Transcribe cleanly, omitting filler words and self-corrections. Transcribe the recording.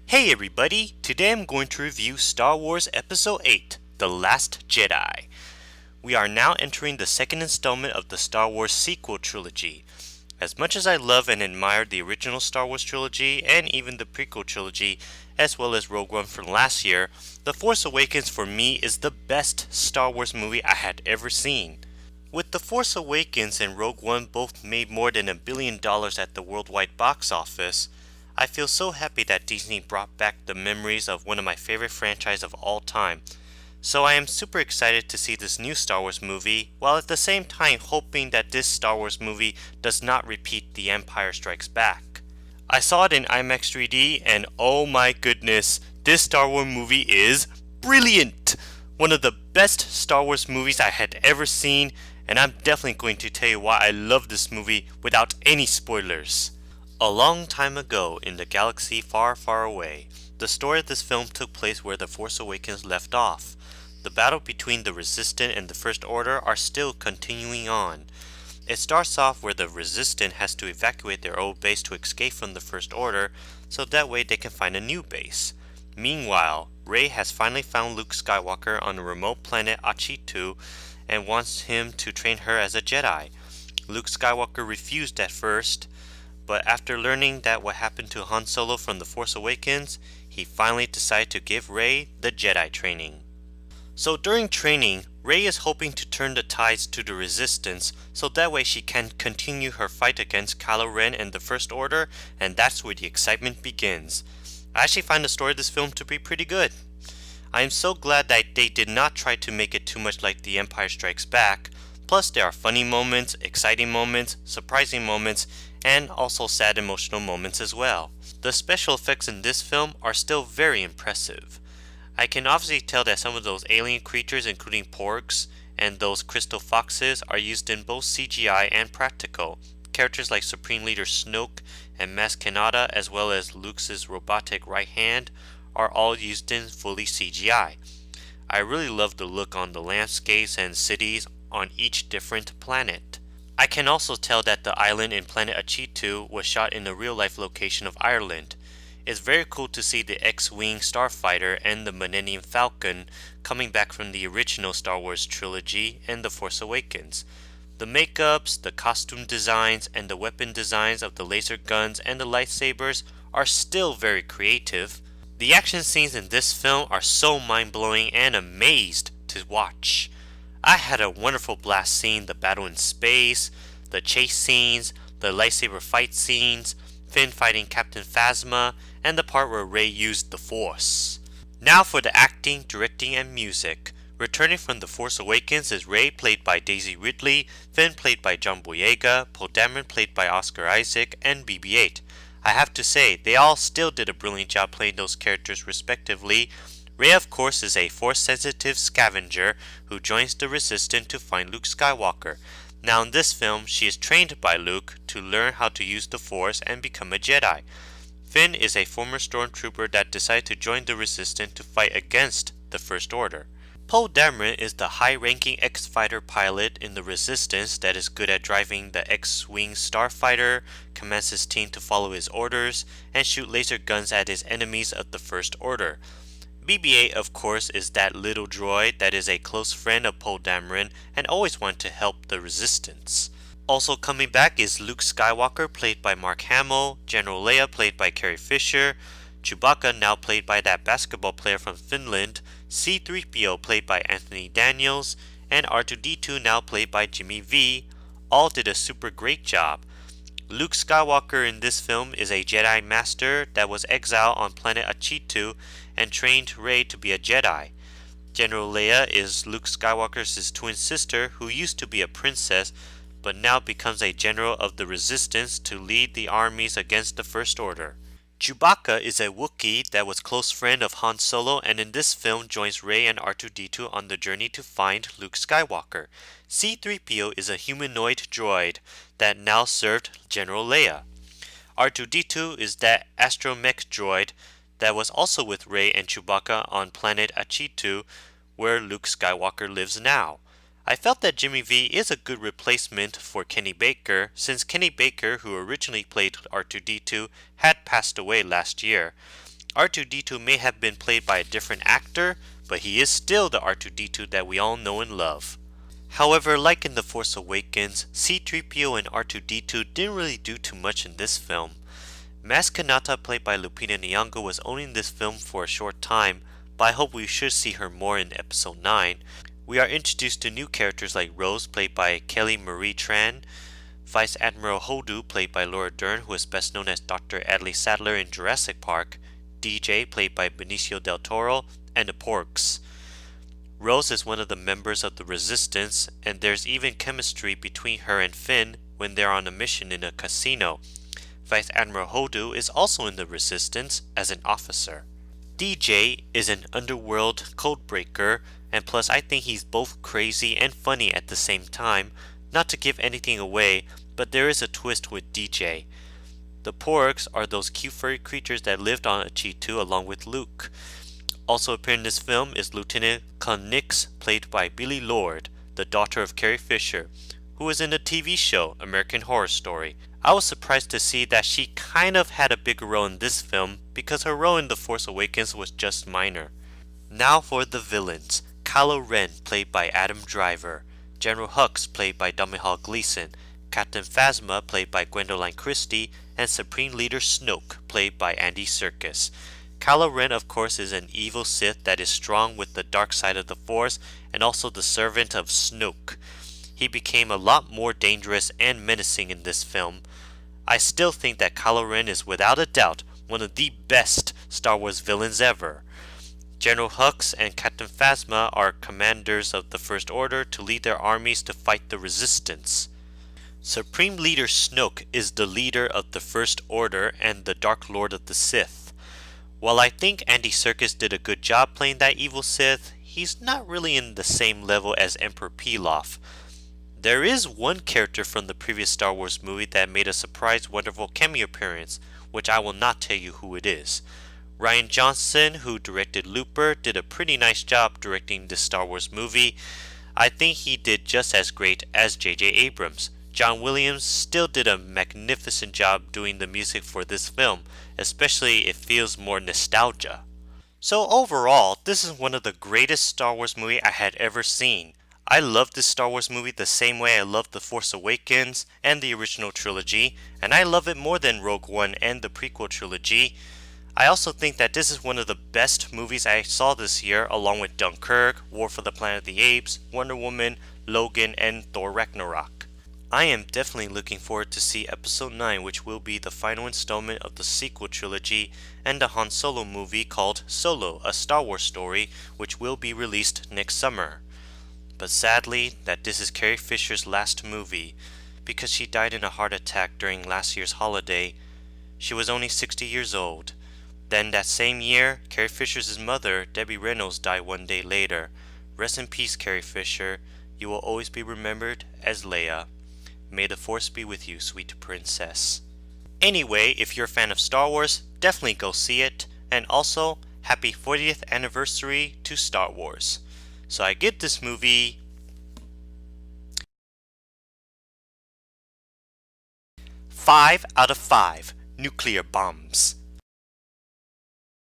Hey everybody! Today I'm going to review Star Wars Episode 8, The Last Jedi. We are now entering the second installment of the Star Wars sequel trilogy. As much as I love and admire the original Star Wars trilogy and even the prequel trilogy, as well as Rogue One from last year, The Force Awakens for me is the best Star Wars movie I had ever seen. With The Force Awakens and Rogue One both made more than $1 billion at the worldwide box office, I feel so happy that Disney brought back the memories of one of my favorite franchises of all time. So I am super excited to see this new Star Wars movie, while at the same time hoping that this Star Wars movie does not repeat The Empire Strikes Back. I saw it in IMAX 3D and oh my goodness, this Star Wars movie is brilliant! One of the best Star Wars movies I had ever seen, and I'm definitely going to tell you why I love this movie without any spoilers. A long time ago in the galaxy far, far away, the story of this film took place where The Force Awakens left off. The battle between the Resistance and the First Order are still continuing on. It starts off where the Resistance has to evacuate their old base to escape from the First Order, so that way they can find a new base. Meanwhile, Rey has finally found Luke Skywalker on the remote planet Achitu and wants him to train her as a Jedi. Luke Skywalker refused at first, but after learning that what happened to Han Solo from The Force Awakens, he finally decided to give Rey the Jedi training. So during training, Rey is hoping to turn the tides to the Resistance so that way she can continue her fight against Kylo Ren and the First Order, and that's where the excitement begins. I actually find the story of this film to be pretty good. I am so glad that they did not try to make it too much like The Empire Strikes Back. Plus there are funny moments, exciting moments, surprising moments, and also sad emotional moments as well. The special effects in this film are still very impressive. I can obviously tell that some of those alien creatures including porgs and those crystal foxes are used in both CGI and practical. Characters like Supreme Leader Snoke and Maz Kanata as well as Luke's robotic right hand are all used in fully CGI. I really love the look on the landscapes and cities on each different planet. I can also tell that the island in Planet Achitu was shot in a real-life location of Ireland. It's very cool to see the X-Wing starfighter and the Millennium Falcon coming back from the original Star Wars trilogy and The Force Awakens. The makeups, the costume designs, and the weapon designs of the laser guns and the lightsabers are still very creative. The action scenes in this film are so mind-blowing and amazed to watch. I had a wonderful blast seeing the battle in space, the chase scenes, the lightsaber fight scenes, Finn fighting Captain Phasma, and the part where Rey used the Force. Now for the acting, directing, and music. Returning from The Force Awakens is Rey played by Daisy Ridley, Finn played by John Boyega, Poe Dameron played by Oscar Isaac, and BB-8. I have to say, they all still did a brilliant job playing those characters respectively. Rey of course is a Force-sensitive scavenger who joins the Resistance to find Luke Skywalker. Now in this film, she is trained by Luke to learn how to use the Force and become a Jedi. Finn is a former stormtrooper that decided to join the Resistance to fight against the First Order. Poe Dameron is the high-ranking X-Fighter pilot in the Resistance that is good at driving the X-Wing starfighter, commands his team to follow his orders, and shoot laser guns at his enemies of the First Order. BB-8 of course is that little droid that is a close friend of Poe Dameron and always wanted to help the Resistance. Also coming back is Luke Skywalker played by Mark Hamill, General Leia played by Carrie Fisher, Chewbacca now played by that basketball player from Finland, C-3PO played by Anthony Daniels, and R2-D2 now played by Jimmy V. All did a super great job. Luke Skywalker in this film is a Jedi Master that was exiled on planet Achitu and trained Rey to be a Jedi. General Leia is Luke Skywalker's twin sister who used to be a princess but now becomes a general of the Resistance to lead the armies against the First Order. Chewbacca is a Wookiee that was close friend of Han Solo and in this film joins Rey and R2-D2 on the journey to find Luke Skywalker. C-3PO is a humanoid droid that now served General Leia. R2-D2 is that astromech droid that was also with Rey and Chewbacca on planet Achitu where Luke Skywalker lives now. I felt that Jimmy V is a good replacement for Kenny Baker since Kenny Baker, who originally played R2-D2, had passed away last year. R2-D2 may have been played by a different actor, but he is still the R2-D2 that we all know and love. However, like in The Force Awakens, C-3PO and R2-D2 didn't really do too much in this film. Maz Kanata, played by Lupita Nyong'o, was only in this film for a short time, but I hope we should see her more in Episode 9. We are introduced to new characters like Rose, played by Kelly Marie Tran, Vice Admiral Hodu, played by Laura Dern, who is best known as Dr. Adley Sadler in Jurassic Park, DJ, played by Benicio del Toro, and the Porgs. Rose is one of the members of the Resistance, and there's even chemistry between her and Finn when they're on a mission in a casino. Vice Admiral Hodu is also in the Resistance as an officer. DJ is an underworld codebreaker, and plus I think he's both crazy and funny at the same time. Not to give anything away, but there is a twist with DJ. The Porgs are those cute furry creatures that lived on Achitu along with Luke. Also appearing in this film is Lieutenant Con Nix, played by Billie Lourd, the daughter of Carrie Fisher, who was in the TV show American Horror Story. I was surprised to see that she kind of had a bigger role in this film because her role in The Force Awakens was just minor. Now for the villains. Kylo Ren, played by Adam Driver, General Hux, played by Domhnall Gleeson, Captain Phasma, played by Gwendoline Christie, and Supreme Leader Snoke, played by Andy Serkis. Kylo Ren, of course, is an evil Sith that is strong with the dark side of the Force and also the servant of Snoke. He became a lot more dangerous and menacing in this film. I still think that Kylo Ren is without a doubt one of the best Star Wars villains ever. General Hux and Captain Phasma are commanders of the First Order to lead their armies to fight the Resistance. Supreme Leader Snoke is the leader of the First Order and the Dark Lord of the Sith. While I think Andy Serkis did a good job playing that evil Sith, he's not really in the same level as Emperor Pilaf. There is one character from the previous Star Wars movie that made a surprise wonderful cameo appearance, which I will not tell you who it is. Rian Johnson, who directed Looper, did a pretty nice job directing this Star Wars movie. I think he did just as great as J.J. Abrams. John Williams still did a magnificent job doing the music for this film, especially it feels more nostalgia. So overall, this is one of the greatest Star Wars movies I had ever seen. I love this Star Wars movie the same way I love The Force Awakens and the original trilogy, and I love it more than Rogue One and the prequel trilogy. I also think that this is one of the best movies I saw this year, along with Dunkirk, War for the Planet of the Apes, Wonder Woman, Logan, and Thor Ragnarok. I am definitely looking forward to see Episode 9, which will be the final installment of the sequel trilogy, and a Han Solo movie called Solo, a Star Wars story, which will be released next summer. But sadly, that this is Carrie Fisher's last movie, because she died in a heart attack during last year's holiday. She was only 60 years old. Then that same year, Carrie Fisher's mother, Debbie Reynolds, died one day later. Rest in peace, Carrie Fisher. You will always be remembered as Leia. May the Force be with you, sweet princess. Anyway, if you're a fan of Star Wars, definitely go see it. And also, happy 40th anniversary to Star Wars. So I give this movie 5 out of 5 nuclear bombs.